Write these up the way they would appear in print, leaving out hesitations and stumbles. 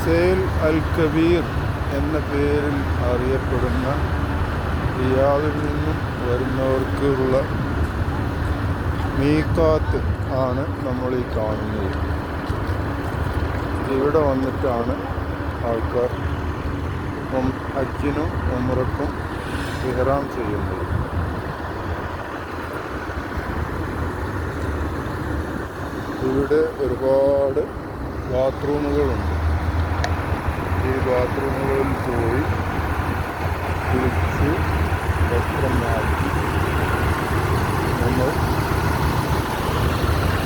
Sale അൽ കബീർ എന്ന പേരിൽ അറിയപ്പെടുന്ന റിയാദിൽ നിന്നും വരുന്നവർക്കുള്ള മീഖാത്ത് ആണ് നമ്മൾ ഈ കാണുന്നത്. ഇവിടെ വന്നിട്ടാണ് ആൾക്കാർ ഹജ്ജിനും ഉംറയ്ക്കും ഇഹ്റാം ചെയ്യുന്നത്. ഇവിടെ ഒരുപാട് ബാത്റൂമുകളുണ്ട്. ഈ ബാത്റൂമുകളിൽ പോയി കുളിച്ച് വസ്ത്രം മാറ്റി നമ്മൾ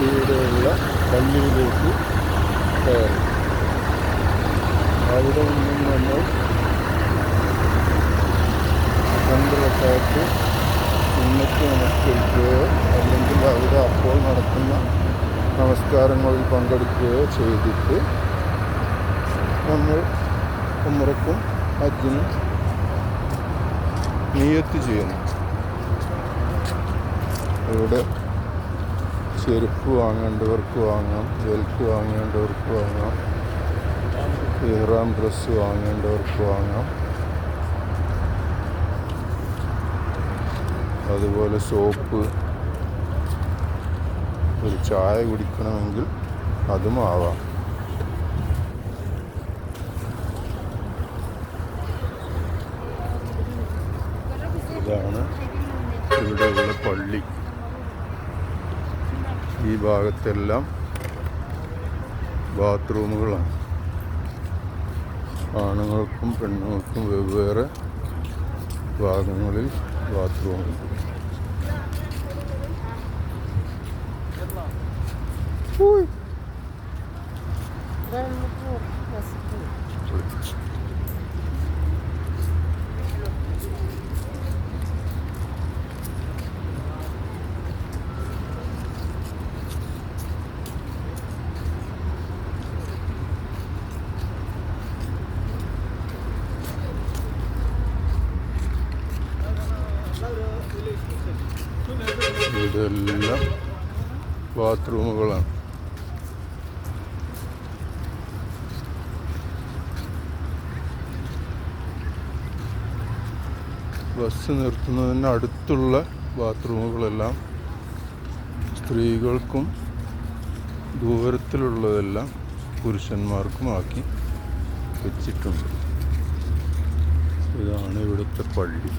ഇവിടെയുള്ള പള്ളിയിലേക്ക് കയറി. അവിടെ നിന്നും നമ്മൾ 2 റക്അത്ത് സുന്നത്ത് നമസ്കരിക്കുകയോ അല്ലെങ്കിൽ അവിടെ അപ്പോൾ നടക്കുന്ന നമസ്കാരങ്ങളിൽ പങ്കെടുക്കുകയോ ചെയ്തിട്ട് നമ്മൾ ഉംറയ്ക്കും ഹജ്ജിനും നിയ്യത്ത് ചെയ്യുന്നു. ഇവിടെ ചെരുപ്പ് വാങ്ങേണ്ടവർക്ക് വാങ്ങാം, ബെൽറ്റ് വാങ്ങേണ്ടവർക്ക് വാങ്ങാം, ഇഹ്റാം ഡ്രസ്സ് വാങ്ങേണ്ടവർക്ക് വാങ്ങാം. അതുപോലെ സോപ്പ്, ഒരു ചായ കുടിക്കണമെങ്കിൽ അതും ആവാം. ഇതാണ് ഇവിടെയുള്ള പള്ളി. ഈ ഭാഗത്തെല്ലാം ബാത്റൂമുകളാണ്. ആണുങ്ങൾക്കും പെണ്ണുങ്ങൾക്കും വെവ്വേറെ ഭാഗങ്ങളിൽ ബാത്റൂമുകൾ. ഇതെല്ലാം ബാത്റൂമുകളാണ്. ബസ് നിർത്തുന്നതിന് അടുത്തുള്ള ബാത്റൂമുകളെല്ലാം സ്ത്രീകൾക്കും ദൂരത്തിലുള്ളതെല്ലാം പുരുഷന്മാർക്കുമാക്കി വെച്ചിട്ടുണ്ട്. ഇതാണ് ഇവിടുത്തെ പള്ളി.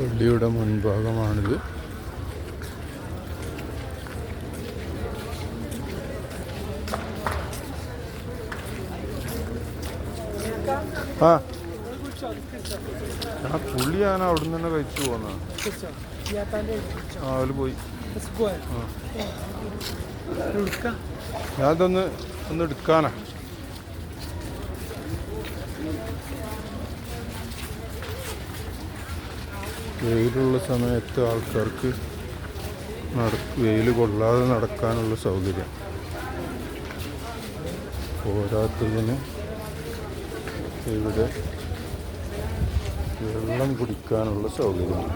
പള്ളിയുടെ മുൻഭാഗമാണിത്. ആ പുള്ളി ഞാൻ അവിടെ നിന്ന് തന്നെ കഴിച്ചു പോകുന്നതാണ്. അതിൽ പോയി ഞാനതൊന്ന് എടുക്കാനാ. വെയിലുള്ള സമയത്ത് ആൾക്കാർക്ക് വെയിൽ കൊള്ളാതെ നടക്കാനുള്ള സൗകര്യം. പോരാത്തതിന് ഇവിടെ വെള്ളം കുടിക്കാനുള്ള സൗകര്യം,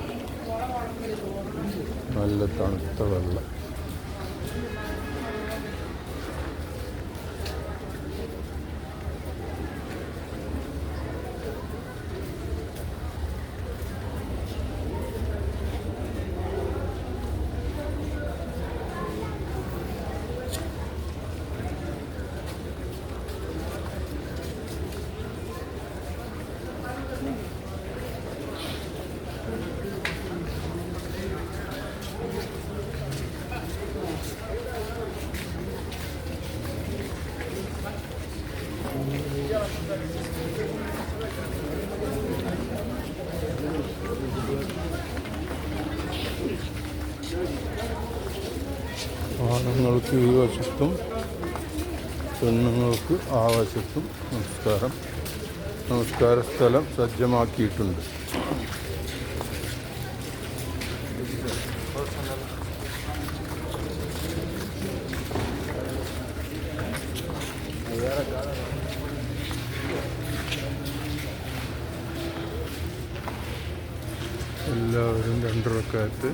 നല്ല തണുത്ത വെള്ളം. ആണുങ്ങൾക്ക് ഈ വശത്തും പെണ്ണുങ്ങൾക്ക് ആ വശത്തും നമസ്കാര സ്ഥലം സജ്ജമാക്കിയിട്ടുണ്ട്. എല്ലാവരും 2 റക്അത്ത്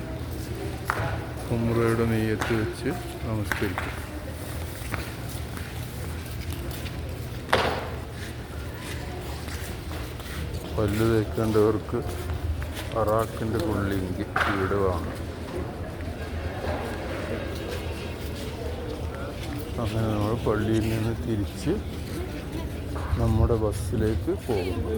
ഉംറയുടെ നെയ്യത്ത് വെച്ച് നമസ്കരിക്കും. പല്ല് തേക്കേണ്ടവർക്ക് അറാക്കിൻ്റെ പുള്ളിങ്കി ഇവിടെ വാങ്ങും. അങ്ങനെ നമ്മൾ പള്ളിയിൽ നിന്ന് തിരിച്ച് നമ്മുടെ ബസ്സിലേക്ക് പോകുന്നു.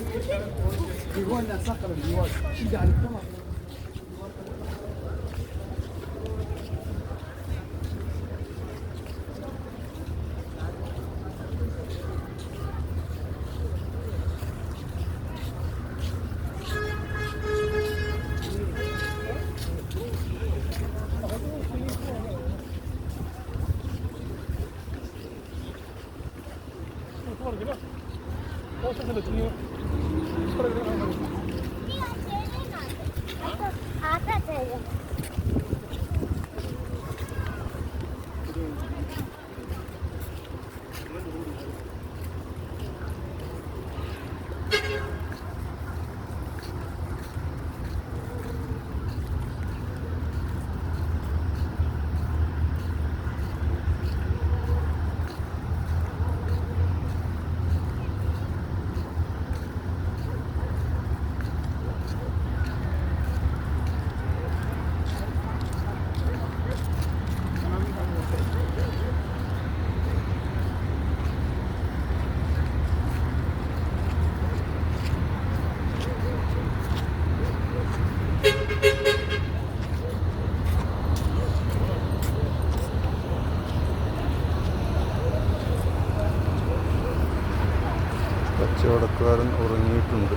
കച്ചവടക്കാരൻ ഉറങ്ങിയിട്ടുണ്ട്.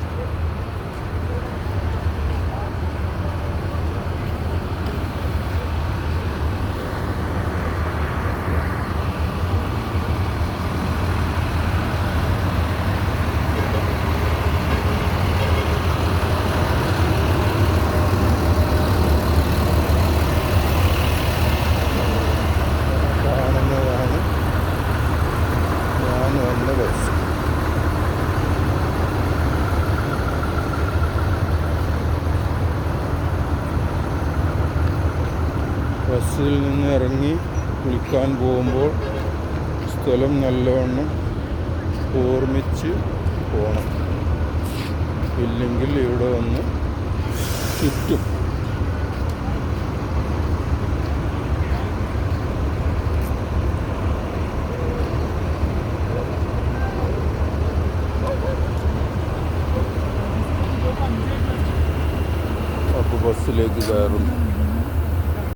കാണുന്നതാണ് ഞാൻ വന്ന ബസ്. ബസ്സിൽ നിന്ന് ഇറങ്ങി കുളിക്കാൻ പോകുമ്പോൾ സ്ഥലം നല്ലവണ്ണം ഓർമ്മിച്ച് പോകണം. ഇല്ലെങ്കിൽ ഇവിടെ വന്ന് ചുറ്റും. അപ്പോൾ ബസ്സിലേക്ക് കയറുന്നു.